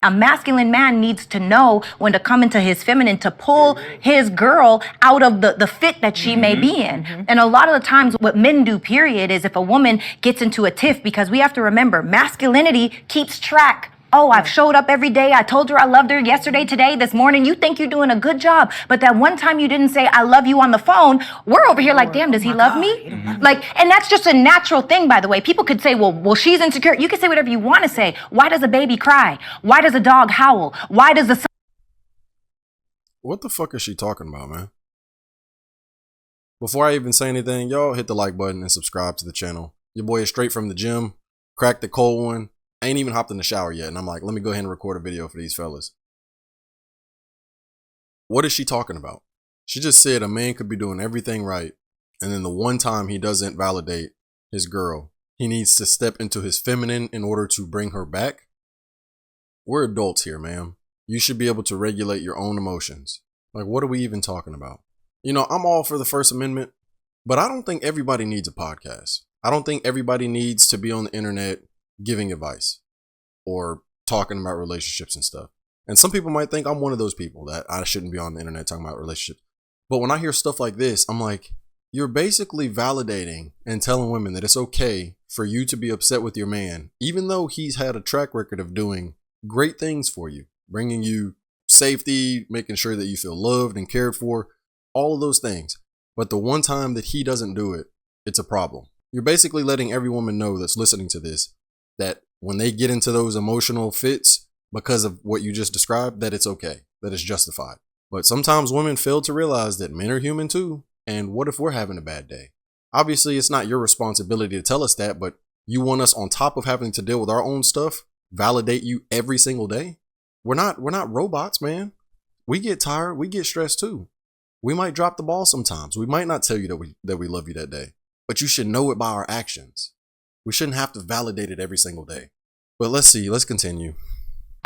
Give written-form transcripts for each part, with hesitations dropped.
A masculine man needs to know when to come into his feminine to pull his girl out of the fit that she may be in. And a lot of the times what men do, period, is if a woman gets into a tiff, because we have to remember masculinity keeps track. Oh, I've showed up every day. I told her I loved her yesterday, today, this morning. You think you're doing a good job. But that one time you didn't say I love you on the phone, we're over here like, damn, does he love me? Like, and that's just a natural thing, by the way. People could say, well, she's insecure. You can say whatever you want to say. Why does a baby cry? Why does a dog howl? Why does the sun... What the fuck is she talking about, man? Before I even say anything, y'all hit the like button and subscribe to the channel. Your boy is straight from the gym, cracked the cold one. I ain't even hopped in the shower yet, and I'm like, let me go ahead and record a video for these fellas. What is she talking about? She just said a man could be doing everything right, and then the one time he doesn't validate his girl, he needs to step into his feminine in order to bring her back. We're adults here, ma'am. You should be able to regulate your own emotions. Like, what are we even talking about? You know, I'm all for the First Amendment, but I don't think everybody needs a podcast. I don't think everybody needs to be on the internet giving advice or talking about relationships and stuff. And some people might think I'm one of those people that I shouldn't be on the internet talking about relationships. But when I hear stuff like this, I'm like, you're basically validating and telling women that it's okay for you to be upset with your man, even though he's had a track record of doing great things for you, bringing you safety, making sure that you feel loved and cared for, all of those things. But the one time that he doesn't do it, it's a problem. You're basically letting every woman know that's listening to this that when they get into those emotional fits because of what you just described, that it's okay, that it's justified. But sometimes women fail to realize that men are human too. And what if we're having a bad day? Obviously, it's not your responsibility to tell us that, but you want us, on top of having to deal with our own stuff, validate you every single day? We're not robots, man. We get tired. We get stressed too. We might drop the ball sometimes. We might not tell you that we love you that day, but you should know it by our actions. We shouldn't have to validate it every single day. But let's see. Let's continue.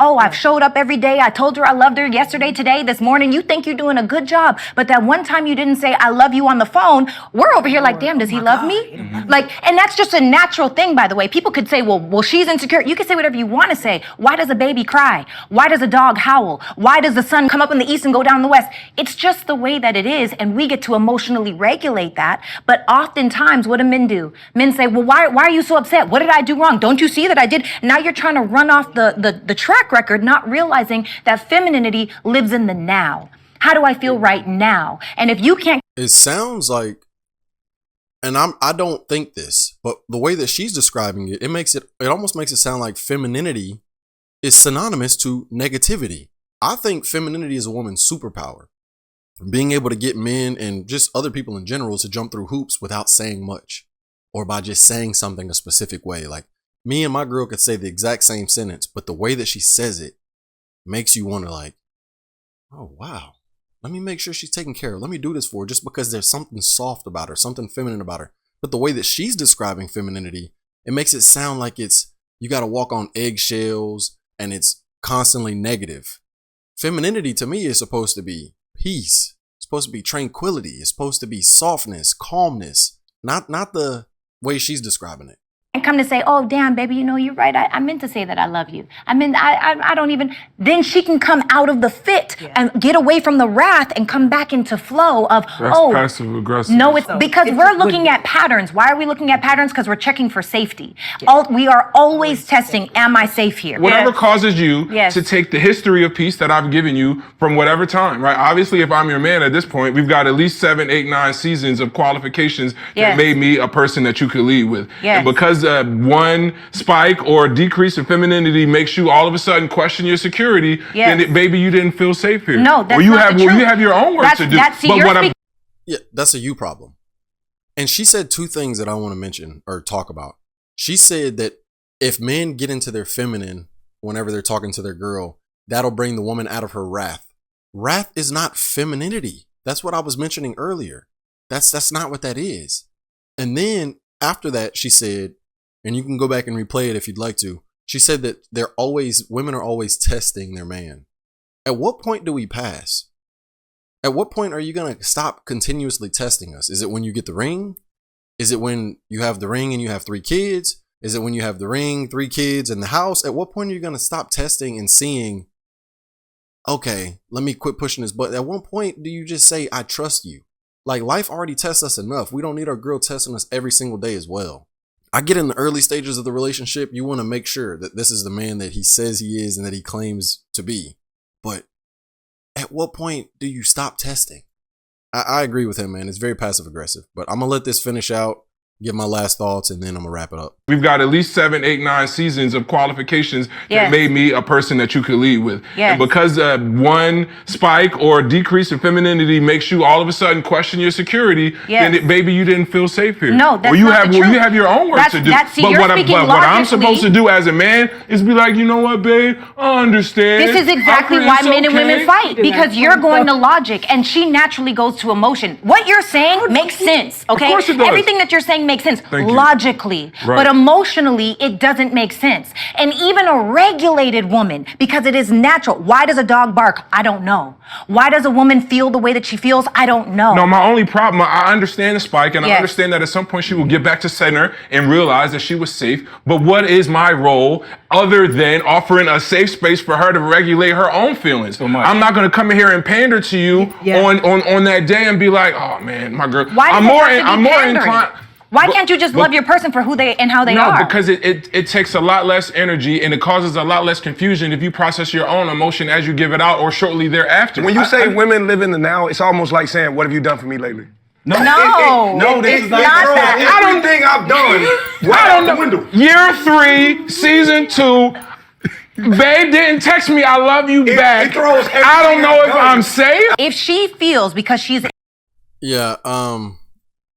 Oh, I've showed up every day. I told her I loved her yesterday, today, this morning. You think you're doing a good job. But that one time you didn't say I love you on the phone, we're over here like, damn, does he love me? Like, and that's just a natural thing, by the way. People could say, well, she's insecure. You can say whatever you want to say. Why does a baby cry? Why does a dog howl? Why does the sun come up in the east and go down in the west? It's just the way that it is. And we get to emotionally regulate that. But oftentimes, what do men do? Men say, well, why are you so upset? What did I do wrong? Don't you see that I did? Now you're trying to run off the track record, not realizing that femininity lives in the now. How do I feel right now? And if you can't... It sounds like, and I don't think this, but the way that she's describing it, it almost makes it sound like femininity is synonymous to negativity. I think femininity is a woman's superpower. Being able to get men and just other people in general to jump through hoops without saying much, or by just saying something a specific way. Like, me and my girl could say the exact same sentence, but the way that she says it makes you want to like, oh, wow, let me make sure she's taken care of. Let me do this for her, just because there's something soft about her, something feminine about her. But the way that she's describing femininity, it makes it sound like you got to walk on eggshells and it's constantly negative. Femininity to me is supposed to be peace. It's supposed to be tranquility. It's supposed to be softness, calmness, not the way she's describing it. And come to say, oh, damn, baby, you're right. I meant to say that I love you. I don't even... Then she can come out of the fit and get away from the wrath and come back into flow of, that's passive aggressive. No, it's because we're looking at patterns. Why are we looking at patterns? Because we're checking for safety. We are always testing, am I safe here? Whatever causes you to take the history of peace that I've given you from whatever time, right? Obviously, if I'm your man at this point, we've got at least 7, 8, 9 seasons of qualifications that made me a person that you could lead with. And because one spike or decrease in femininity makes you all of a sudden question your security, then maybe you didn't feel safe here. No, that's or you not have the truth. you have your own work to do. Yeah, that's a you problem. And she said 2 things that I want to mention or talk about. She said that if men get into their feminine whenever they're talking to their girl, that'll bring the woman out of her wrath. Wrath is not femininity. That's what I was mentioning earlier. That's not what that is. And then after that, she said, and you can go back and replay it if you'd like to. She said that women are always testing their man. At what point do we pass? At what point are you going to stop continuously testing us? Is it when you get the ring? Is it when you have the ring and you have 3 kids? Is it when you have the ring, 3 kids, and the house? At what point are you going to stop testing and seeing, okay, let me quit pushing this button? At what point do you just say, I trust you? Like, life already tests us enough. We don't need our girl testing us every single day as well. I get in the early stages of the relationship, you want to make sure that this is the man that he says he is and that he claims to be. But at what point do you stop testing? I agree with him, man. It's very passive aggressive. But I'm going to let this finish out, give my last thoughts, and then I'm going to wrap it up. We've got at least 7, 8, 9 seasons of qualifications that made me a person that you could lead with. And because one spike or decrease in femininity makes you all of a sudden question your security, then baby, you didn't feel safe here. No, that's or you not have, the truth. You have your own work to do. But what I'm supposed to do as a man is be like, you know what, babe, I understand. This is exactly why men and women fight, because you're going to logic and she naturally goes to emotion. What you're saying makes sense, okay? Of course it does. Everything that you're saying makes sense logically, right. But emotionally, it doesn't make sense. And even a regulated woman, because it is natural. Why does a dog bark? I don't know. Why does a woman feel the way that she feels? I don't know. No, my only problem, I understand the spike, and I understand that at some point she will get back to center and realize that she was safe. But what is my role other than offering a safe space for her to regulate her own feelings? I'm not going to come in here and pander to you on that day and be like, oh man, my girl. I'm more inclined. Why can't you just love your person for who they and how they are? No, because it takes a lot less energy and it causes a lot less confusion if you process your own emotion as you give it out or shortly thereafter. When you say women live in the now, it's almost like saying, what have you done for me lately? No, this is not that. Everything I've done, right out the window. Year 3, season 2, babe didn't text me, I love you back. It throws I don't know if I'm safe. If she feels because she's...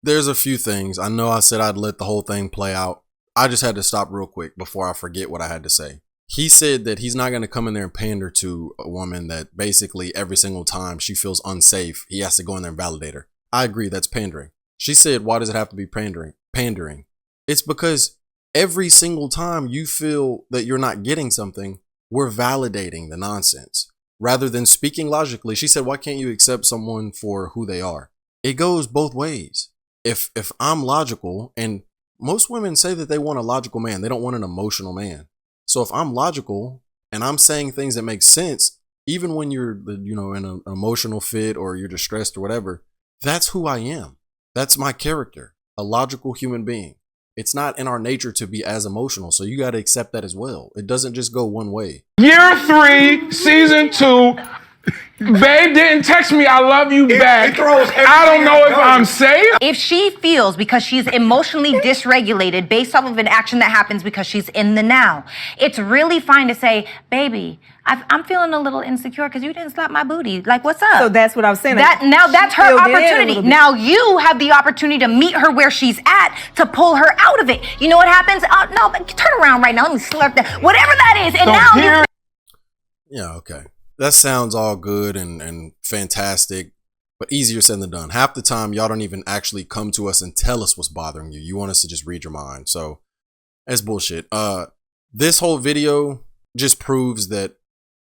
There's a few things. I know I said I'd let the whole thing play out. I just had to stop real quick before I forget what I had to say. He said that he's not going to come in there and pander to a woman that basically every single time she feels unsafe, he has to go in there and validate her. I agree, that's pandering. She said, why does it have to be pandering? It's because every single time you feel that you're not getting something, we're validating the nonsense. Rather than speaking logically, she said, why can't you accept someone for who they are? It goes both ways. If I'm logical, and most women say that they want a logical man, they don't want an emotional man. So if I'm logical and I'm saying things that make sense, even when you're, in an emotional fit or you're distressed or whatever, that's who I am. That's my character, a logical human being. It's not in our nature to be as emotional. So you got to accept that as well. It doesn't just go one way. Year 3, season 2. Babe didn't text me, I love you back. I don't know if I'm safe. If she feels because she's emotionally dysregulated based off of an action that happens because she's in the now, it's really fine to say, baby, I'm feeling a little insecure because you didn't slap my booty. Like, what's up? So that's what I'm saying. Now that's her opportunity. Now you have the opportunity to meet her where she's at to pull her out of it. You know what happens? No, but turn around right now. Let me slurp that. Whatever that is. And now yeah, okay. That sounds all good and fantastic, but easier said than done. Half the time, y'all don't even actually come to us and tell us what's bothering you. You want us to just read your mind. So that's bullshit. This whole video just proves that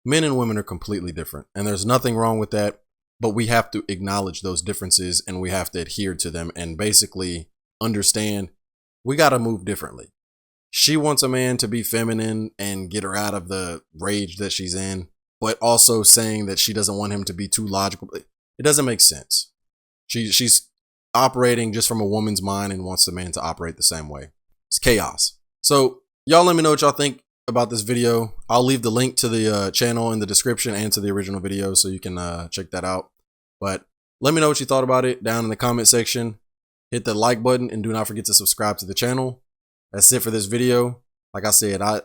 men and women are completely different, and there's nothing wrong with that, but we have to acknowledge those differences and we have to adhere to them and basically understand we got to move differently. She wants a man to be feminine and get her out of the rage that she's in, but also saying that she doesn't want him to be too logical. It doesn't make sense. She's operating just from a woman's mind and wants the man to operate the same way. It's chaos. So y'all let me know what y'all think about this video. I'll leave the link to the channel in the description and to the original video so you can check that out. But let me know what you thought about it down in the comment section. Hit the like button and do not forget to subscribe to the channel. That's it for this video. Like I said, I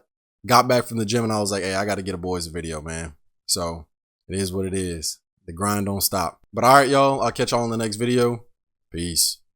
got back from the gym and I was like, hey, I got to get a boys video, man. So it is what it is. The grind don't stop. But all right, y'all, I'll catch y'all in the next video. Peace.